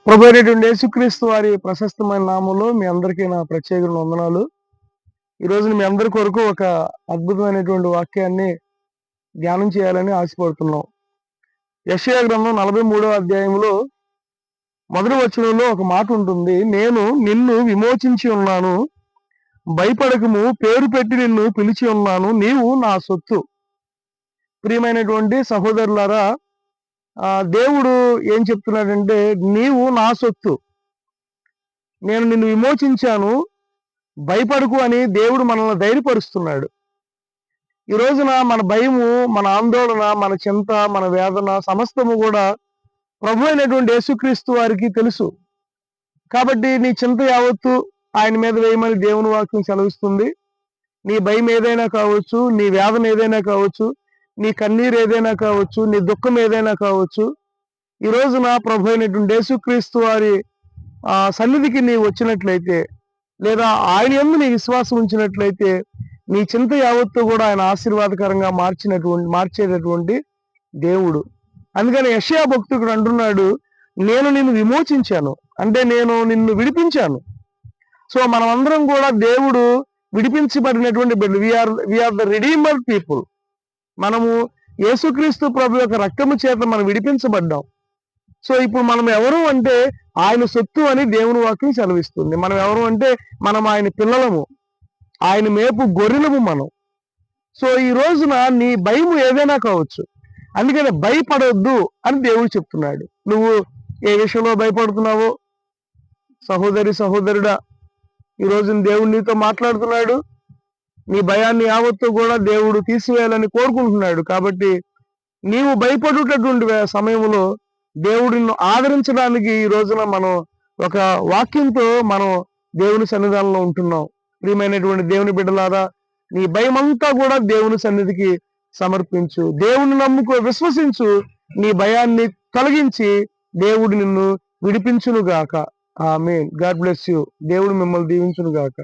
ప్రభు అయినటువంటి యేసుక్రీస్తు వారి ప్రశస్తమైన నామంలో మీ అందరికీ నా ప్రత్యేక వందనాలు. ఈ రోజున మీ అందరి కొరకు ఒక అద్భుతమైనటువంటి వాక్యాన్ని ధ్యానం చేయాలని ఆశపడుతున్నాం. యెషయా గ్రంథం 43వ అధ్యాయంలో మొదటి వచనంలో ఒక మాట ఉంటుంది. నేను నిన్ను విమోచించి ఉన్నాను, భయపడకము, పేరు పెట్టి నిన్ను పిలిచి ఉన్నాను, నీవు నా సొత్తు. ప్రియమైనటువంటి సహోదరులారా, దేవుడు ఏం చెప్తున్నాడంటే, నీవు నా సొత్తు, నేను నిన్ను విమోచించాను, భయపడకు అని దేవుడు మనల్ని ధైర్యపరుస్తున్నాడు. ఈ రోజున మన భయము, మన ఆందోళన, మన చింత, మన వేదన సమస్తము కూడా ప్రభు అయినటువంటి యేసుక్రీస్తు వారికి తెలుసు. కాబట్టి నీ చింత యావత్తు ఆయన మీద వేయమని దేవుని వాక్యం సెలవిస్తుంది. నీ భయం ఏదైనా కావచ్చు, నీ వేదన ఏదైనా కావచ్చు, నీ కన్నీరు ఏదైనా కావచ్చు, నీ దుఃఖం ఏదైనా కావచ్చు, ఈ రోజున ప్రభు అయినటువంటి యేసుక్రీస్తు వారి సన్నిధికి నీవు వచ్చినట్లయితే, లేదా ఆయన యందు నీ విశ్వాసం ఉంచినట్లయితే, నీ చింత యావత్తు కూడా ఆయన ఆశీర్వాదకరంగా మార్చేటటువంటి దేవుడు. అందుకని యెషయా భక్తుడు అంటున్నాడు, నేను నిన్ను విమోచించాను, అంటే నేను నిన్ను విడిపించాను. సో మనమందరం కూడా దేవుడు విడిపించబడినటువంటి బిడ్డలు. We are the redeemer people. మనము యేసుక్రీస్తు ప్రభు యొక్క రక్తము చేత మనం విడిపించబడ్డాం. సో ఇప్పుడు మనం ఎవరు అంటే ఆయన సొత్తు అని దేవుని వాక్యం సెలవిస్తుంది. మనం ఎవరు అంటే మనం ఆయన పిల్లలము, ఆయన మేపు గొర్రెలము మనం. సో ఈ రోజున నీ భయము ఏదైనా కావచ్చు, అందుకని భయపడొద్దు అని దేవుడు చెప్తున్నాడు. నువ్వు ఏ విషయంలో భయపడుతున్నావో సహోదరి సహోదరుడా, ఈ రోజున దేవుడు నీతో మాట్లాడుతున్నాడు. నీ భయాన్ని యావత్తు కూడా దేవుడు తీసివేయాలని కోరుకుంటున్నాడు. కాబట్టి నీవు భయపడేటటువంటి సమయంలో దేవుడు నిన్ను ఆదరించడానికి ఈ రోజున మనం ఒక వాక్యంతో మనం దేవుని సన్నిధానంలో ఉంటున్నాం. ప్రియమైనటువంటి దేవుని బిడ్డలారా, నీ భయమంతా కూడా దేవుని సన్నిధికి సమర్పించు, దేవుని నమ్ముకో, విశ్వసించు. నీ భయాన్ని తొలగించి దేవుడు నిన్ను విడిపించును గాక. ఆమేన్. God bless you. దేవుడు మిమ్మల్ని దీవించును గాక.